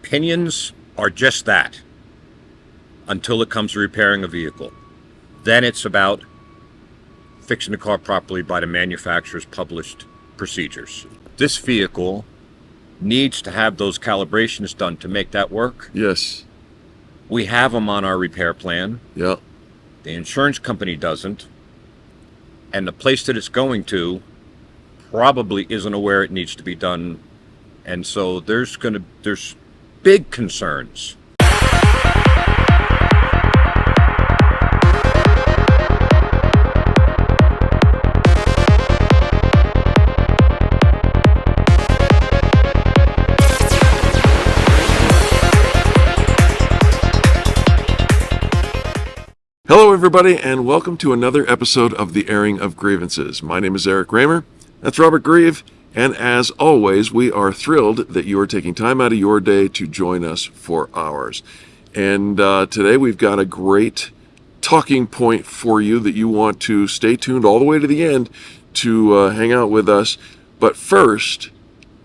opinions are just that until it comes to repairing a vehicle. Then it's about fixing the car properly by the manufacturer's published procedures. This vehicle needs to have those calibrations done to make that work. Yes. We have them on our repair plan. Yeah. The insurance company doesn't. And the place that it's going to probably isn't aware it needs to be done. And so there's big concerns. Hello, everybody, and welcome to another episode of the Airing of Grievances. My name is Reamer. That's Robert Grieve. And as always, we are thrilled that you are taking time out of your day to join us for ours. And today we've got a great talking point for you that you want to stay tuned all the way to the end to hang out with us. But first,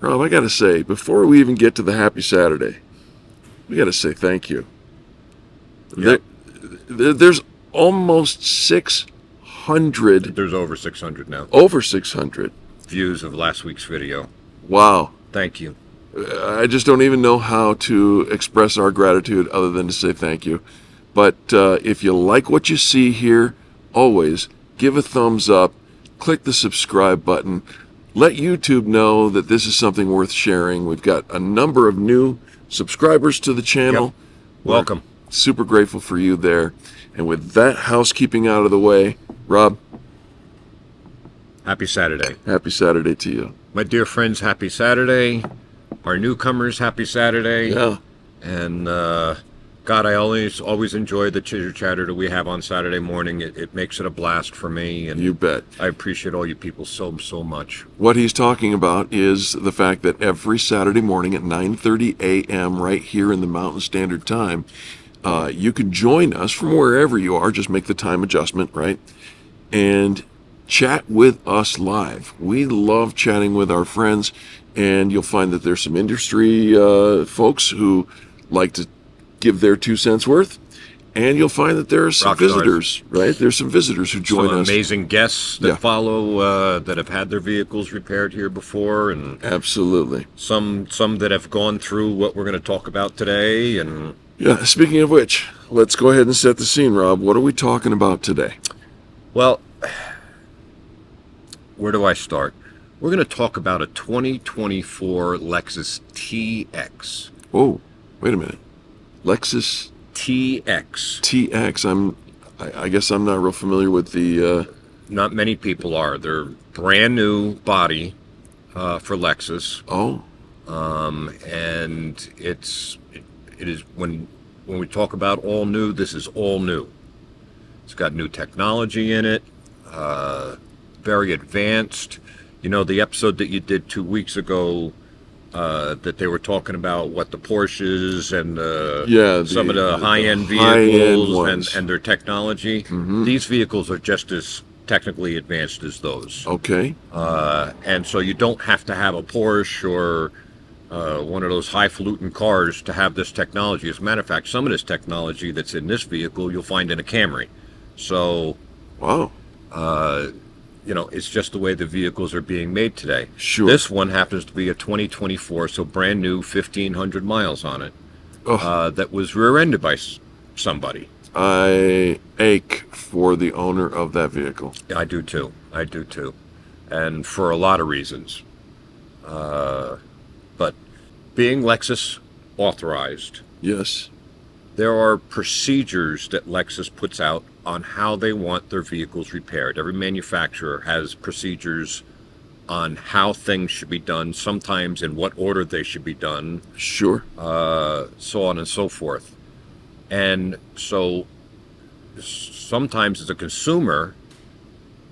Rob, I got to say, before we even get to the Happy Saturday, we got to say thank you. Yep. There's almost 600. There's over 600 now. Over 600. Views of last week's video. Wow. Thank you. I just don't even know how to express our gratitude other than to say thank you. But if you like what you see here, always give a thumbs up, click the subscribe button, let YouTube know that this is something worth sharing. We've got a number of new subscribers to the channel. Yep. Welcome. We're super grateful for you there. And with that housekeeping out of the way, Rob, Happy Saturday. Happy Saturday to you. My dear friends, happy Saturday. Our newcomers, happy Saturday. Yeah. And God, I always enjoy the chitter-chatter that we have on Saturday morning. It makes it a blast for me. And you bet. I appreciate all you people so much. What he's talking about is the fact that every Saturday morning at 9:30 a.m. right here in the Mountain Standard Time, you can join us from wherever you are. Just make the time adjustment, right? And chat with us live. We love chatting with our friends, and you'll find that there's some industry folks who like to give their 2 cents worth, and you'll find that there are some visitors, right? There's some visitors who join us. Some amazing guests that follow that have had their vehicles repaired here before, and absolutely some that have gone through what we're going to talk about today. And yeah, speaking of which, let's go ahead and set the scene, Rob. What are we talking about today? Well, where do I start? We're going to talk about a 2024 Lexus TX. Oh, wait a minute. Lexus TX. TX. I guess I'm not real familiar with the... Not many people are. They're brand new body for Lexus. Oh. And it is when we talk about all new, this is all new. It's got new technology in it. Very advanced. You know, the episode that you did 2 weeks ago that they were talking about what the Porsches and some of the high-end vehicles and their technology. Mm-hmm. These vehicles are just as technically advanced as those. Okay. And so you don't have to have a Porsche or one of those highfalutin cars to have this technology. As a matter of fact, some of this technology that's in this vehicle you'll find in a Camry. So, wow. You know, it's just the way the vehicles are being made today. Sure. This one happens to be a 2024, so brand new, 1,500 miles on it. That was rear-ended by somebody. I ache for the owner of that vehicle. I do too. And for a lot of reasons. But being Lexus authorized, yes, there are procedures that Lexus puts out on how they want their vehicles repaired. Every manufacturer has procedures on how things should be done, sometimes in what order they should be done. Sure. So on and so forth. And so sometimes as a consumer,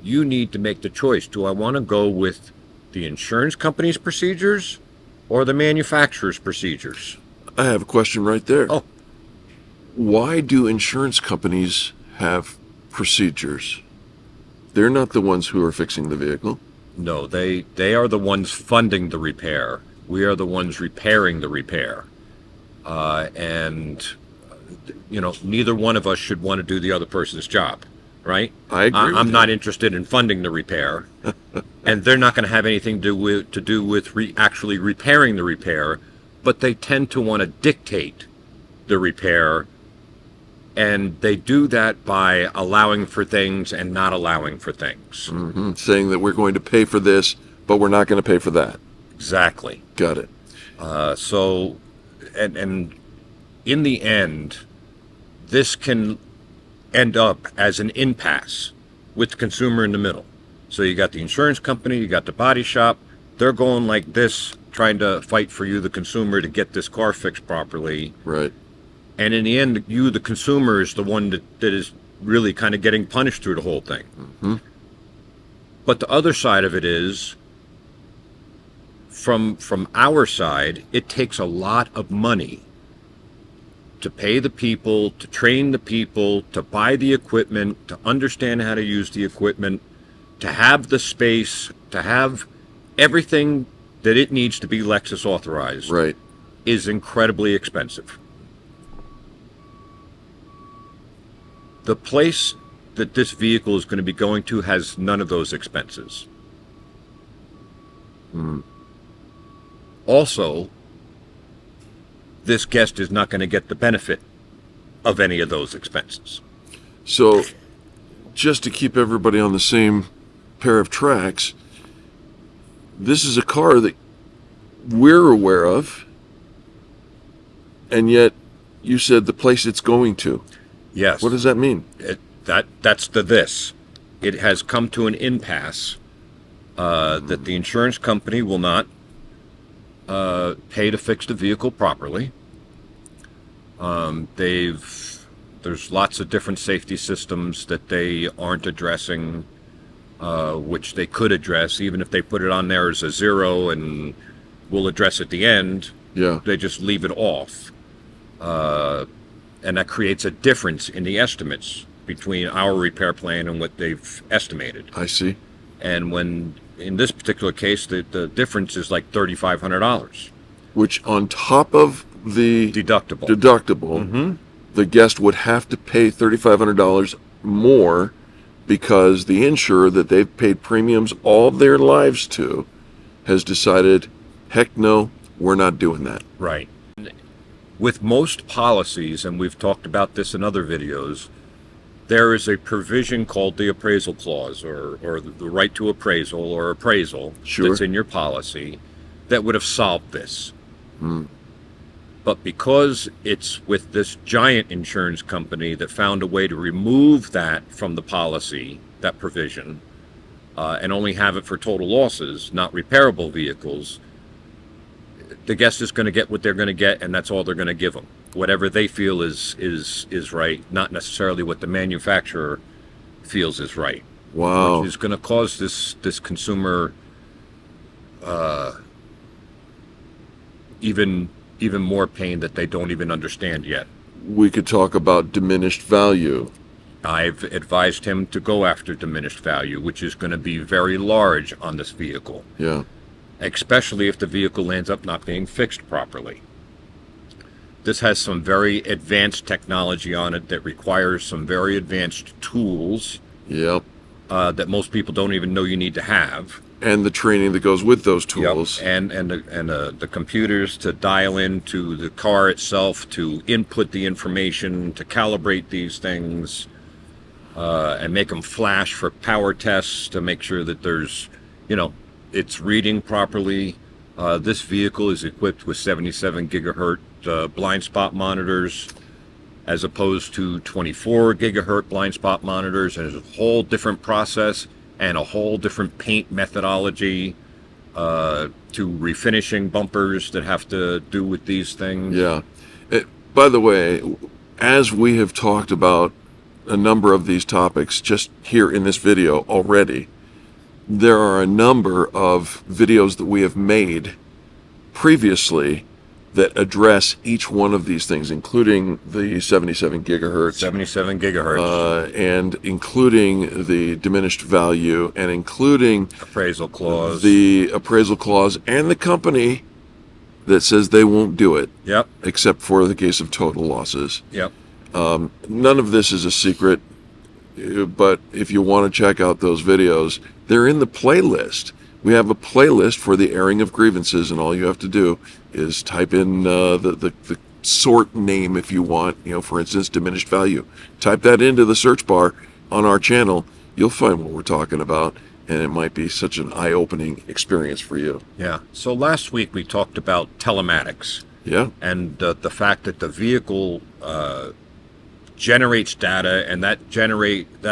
you need to make the choice. Do I want to go with the insurance company's procedures or the manufacturer's procedures? I have a question right there. Oh. Why do insurance companies have procedures? They're not the ones who are fixing the vehicle. No, they are the ones funding the repair. We are the ones repairing the repair. and neither one of us should want to do the other person's job, right? I agree with I'm you. not interested in funding the repair, and they're not going to have anything to do with actually repairing the repair, but they tend to want to dictate the repair, and they do that by allowing for things and not allowing for things. Saying that we're going to pay for this, but we're not going to pay for that. Exactly. Got it. So, and in the end, this can end up as an impasse with the consumer in the middle. So you got the insurance company, you got the body shop, they're going like this, trying to fight for you, the consumer, to get this car fixed properly. Right. And in the end, you, the consumer, is the one that is really kind of getting punished through the whole thing. But the other side of it is, from our side, it takes a lot of money to pay the people, to train the people, to buy the equipment, to understand how to use the equipment, to have the space, to have everything that it needs to be Lexus authorized. Right. Is incredibly expensive. The place that this vehicle is going to be going to has none of those expenses. Also, this guest is not going to get the benefit of any of those expenses. So, just to keep everybody on the same pair of tracks, this is a car that we're aware of, and yet you said the place it's going to. Yes. What does that mean? That's the this. It has come to an impasse that the insurance company will not pay to fix the vehicle properly. There's lots of different safety systems that they aren't addressing, which they could address, even if they put it on there as a 0 and we'll address at the end. Yeah. They just leave it off. And that creates a difference in the estimates between our repair plan and what they've estimated. I see. And when, in this particular case, the difference is like $3,500. Which, on top of the deductible, the guest would have to pay $3,500 more because the insurer that they've paid premiums all their lives to has decided, heck no, we're not doing that. Right. With most policies, and we've talked about this in other videos, there is a provision called the appraisal clause, or the right to appraisal or appraisal. Sure. That's in your policy that would have solved this. But because it's with this giant insurance company that found a way to remove that from the policy, that provision, and only have it for total losses, not repairable vehicles, the guest is going to get what they're going to get, and that's all they're going to give them. Whatever they feel is right, not necessarily what the manufacturer feels is right. Wow. Which is going to cause this consumer even more pain that they don't even understand yet. We could talk about diminished value. I've advised him to go after diminished value, which is going to be very large on this vehicle. Yeah. Especially if the vehicle ends up not being fixed properly. This has some very advanced technology on it that requires some very advanced tools. Yep. That most people don't even know you need to have. And the training that goes with those tools. Yep. And the computers to dial into the car itself, to input the information, to calibrate these things, and make them flash for power tests to make sure that there's, it's reading properly. This vehicle is equipped with 77 gigahertz blind spot monitors, as opposed to 24 gigahertz blind spot monitors, and it's a whole different process and a whole different paint methodology to refinishing bumpers that have to do with these things. Yeah. By the way, as we have talked about a number of these topics just here in this video already, there are a number of videos that we have made previously that address each one of these things, including the 77 gigahertz. 77 gigahertz. And including the diminished value, and including appraisal clause. The appraisal clause, and the company that says they won't do it, Yep. except for the case of total losses. Yep. None of this is a secret, but if you want to check out those videos, they're in the playlist. We have a playlist for the airing of grievances, and all you have to do is type in the sort name if you want, for instance, diminished value. Type that into the search bar on our channel. You'll find what we're talking about, and it might be such an eye-opening experience for you. Yeah. So last week we talked about telematics. Yeah. And the fact that the vehicle generates data, and that generated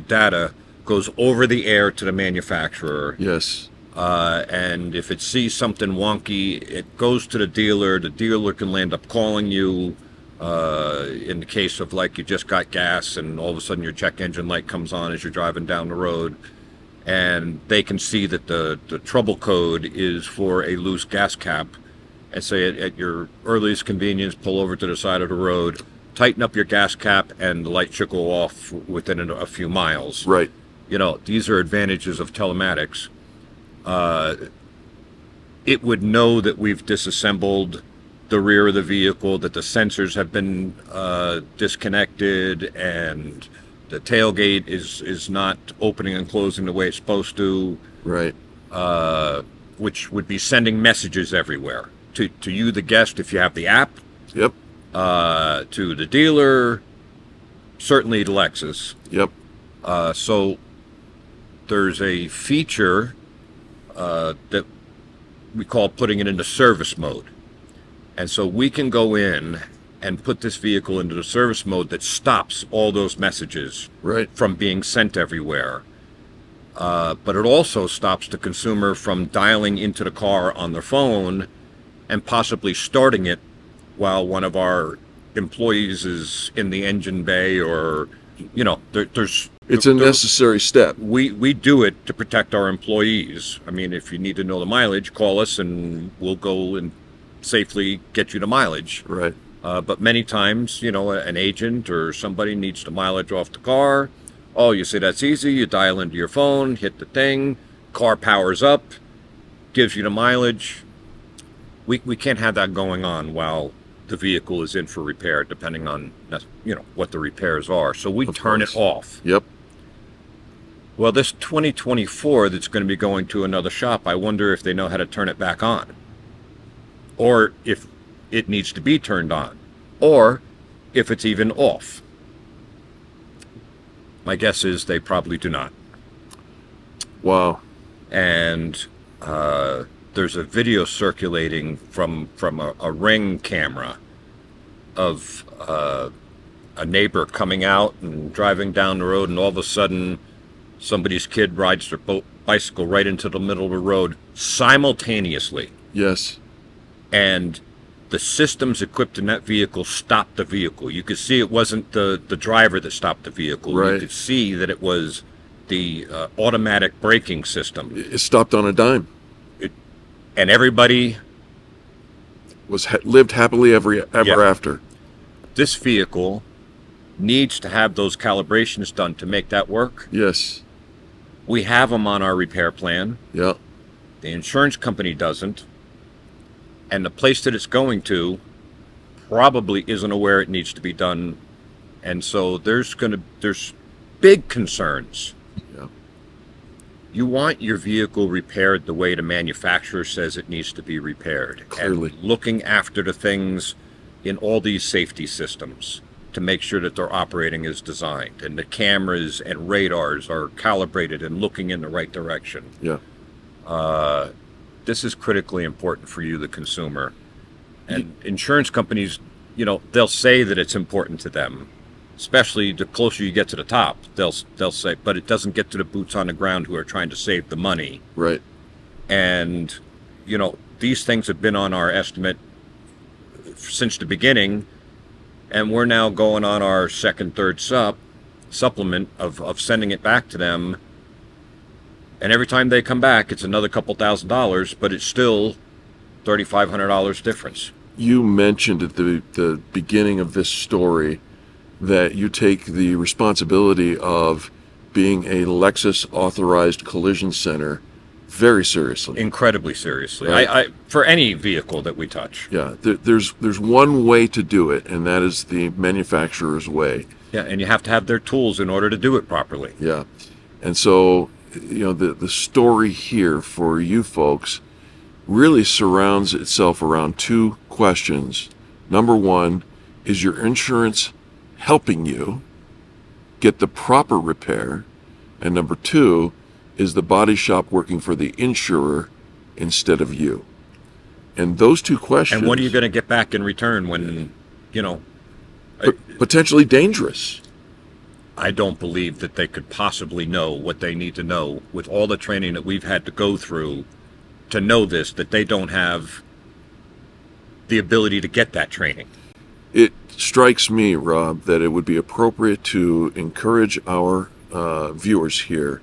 data goes over the air to the manufacturer. Yes. And if it sees something wonky, it goes to the dealer. The dealer can land up calling you. In the case of like you just got gas and all of a sudden your check engine light comes on as you're driving down the road, and they can see that the trouble code is for a loose gas cap, and say at your earliest convenience, pull over to the side of the road, tighten up your gas cap, and the light should go off within a few miles. Right. These are advantages of telematics. It would know that we've disassembled the rear of the vehicle, that the sensors have been disconnected, and the tailgate is not opening and closing the way it's supposed to. Right. Which would be sending messages everywhere. To you, the guest, if you have the app. Yep. To the dealer, certainly the Lexus. Yep. So there's a feature that we call putting it into service mode. And so we can go in and put this vehicle into the service mode that stops all those messages Right. from being sent everywhere. But it also stops the consumer from dialing into the car on their phone and possibly starting it while one of our employees is in the engine bay, or, there's... It's a necessary step. We do it to protect our employees. I mean, if you need to know the mileage, call us and we'll go and safely get you the mileage. Right. But many times, an agent or somebody needs the mileage off the car. Oh, you say that's easy. You dial into your phone, hit the thing, car powers up, gives you the mileage. We can't have that going on while the vehicle is in for repair, depending on, what the repairs are. So we turn it off. Yep. Well, this 2024 that's going to be going to another shop, I wonder if they know how to turn it back on, or if it needs to be turned on, or if it's even off. My guess is they probably do not. Wow. And there's a video circulating from a Ring camera of a neighbor coming out and driving down the road, and all of a sudden somebody's kid rides their bicycle right into the middle of the road simultaneously. Yes. And the systems equipped in that vehicle stopped the vehicle. You could see it wasn't the driver that stopped the vehicle. Right. You could see that it was the automatic braking system. It stopped on a dime. And everybody... lived happily ever Yeah. after. This vehicle needs to have those calibrations done to make that work. Yes. We have them on our repair plan. Yeah. The insurance company doesn't. And the place that it's going to probably isn't aware it needs to be done. And so there's big concerns. Yeah. You want your vehicle repaired the way the manufacturer says it needs to be repaired. Clearly. And looking after the things in all these safety systems to make sure that they're operating as designed, and the cameras and radars are calibrated and looking in the right direction. Yeah. This is critically important for you, the consumer. And insurance companies, they'll say that it's important to them, especially the closer you get to the top. They'll say, but it doesn't get to the boots on the ground who are trying to save the money. Right. And, these things have been on our estimate since the beginning, and we're now going on our second, third supplement of sending it back to them. And every time they come back, it's another couple $1,000s, but it's still $3,500 difference. You mentioned at the beginning of this story that you take the responsibility of being a Lexus authorized collision center very seriously. incredibly seriously. Right. I for any vehicle that we touch. Yeah, there's one way to do it, and that is the manufacturer's way. Yeah, and you have to have their tools in order to do it properly. Yeah, and so the story here for you folks really surrounds itself around two questions. Number one, is your insurance helping you get the proper repair? And number two, is the body shop working for the insurer instead of you? And those two questions. And what are you going to get back in return when, potentially dangerous. I don't believe that they could possibly know what they need to know with all the training that we've had to go through to know this, that they don't have the ability to get that training. It strikes me, Rob, that it would be appropriate to encourage our viewers here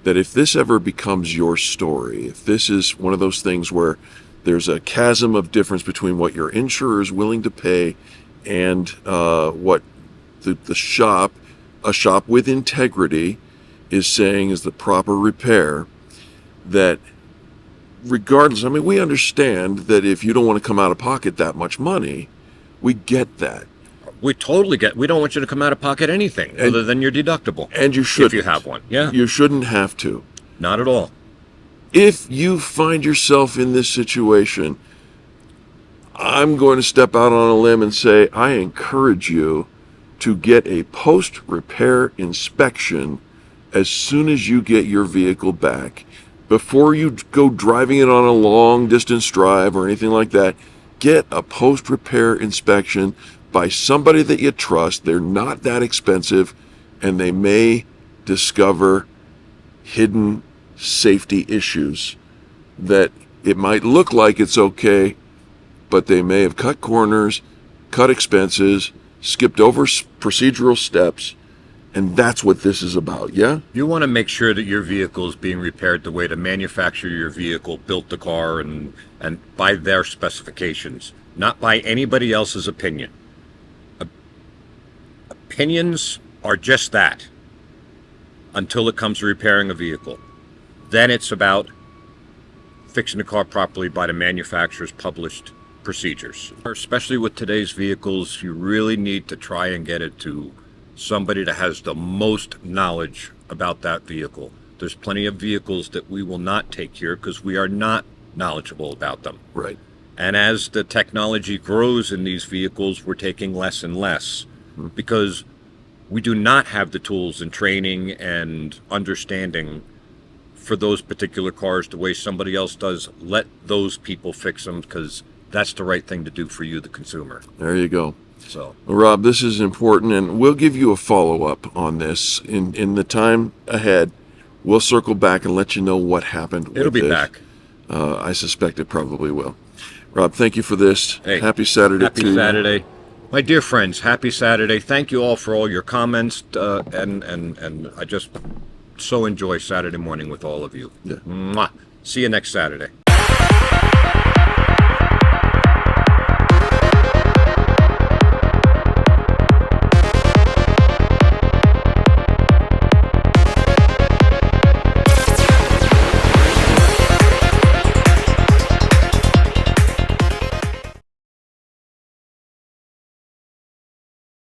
that if this ever becomes your story, if this is one of those things where there's a chasm of difference between what your insurer is willing to pay and what a shop with integrity is saying is the proper repair, that regardless, I mean, we understand that if you don't want to come out of pocket that much money, we get that. We totally get. We don't want you to come out of pocket anything other than your deductible. And you shouldn't. If you have one. Yeah. You shouldn't have to. Not at all. If you find yourself in this situation, I'm going to step out on a limb and say I encourage you to get a post-repair inspection as soon as you get your vehicle back. Before you go driving it on a long-distance drive or anything like that, get a post-repair inspection by somebody that you trust. They're not that expensive, and they may discover hidden safety issues that it might look like it's okay, but they may have cut corners, cut expenses, skipped over procedural steps, and that's what this is about, yeah? You want to make sure that your vehicle is being repaired the way the manufacturer of your vehicle built the car and by their specifications, not by anybody else's opinion. Opinions are just that until it comes to repairing a vehicle. Then it's about fixing the car properly by the manufacturer's published procedures. Especially with today's vehicles, you really need to try and get it to somebody that has the most knowledge about that vehicle. There's plenty of vehicles that we will not take here because we are not knowledgeable about them. Right. And as the technology grows in these vehicles, we're taking less and less because we do not have the tools and training and understanding for those particular cars the way somebody else does. Let those people fix them because that's the right thing to do for you, the consumer. There you go. So, well, Rob, this is important, and we'll give you a follow-up on this in the time ahead. We'll circle back and let you know what happened. It'll be this. back. I suspect it probably will. Rob, thank you for this. Hey, happy Saturday to you. Happy Saturday. My dear friends, happy Saturday. Thank you all for all your comments, and I just so enjoy Saturday morning with all of you. Yeah. Mwah. See you next Saturday.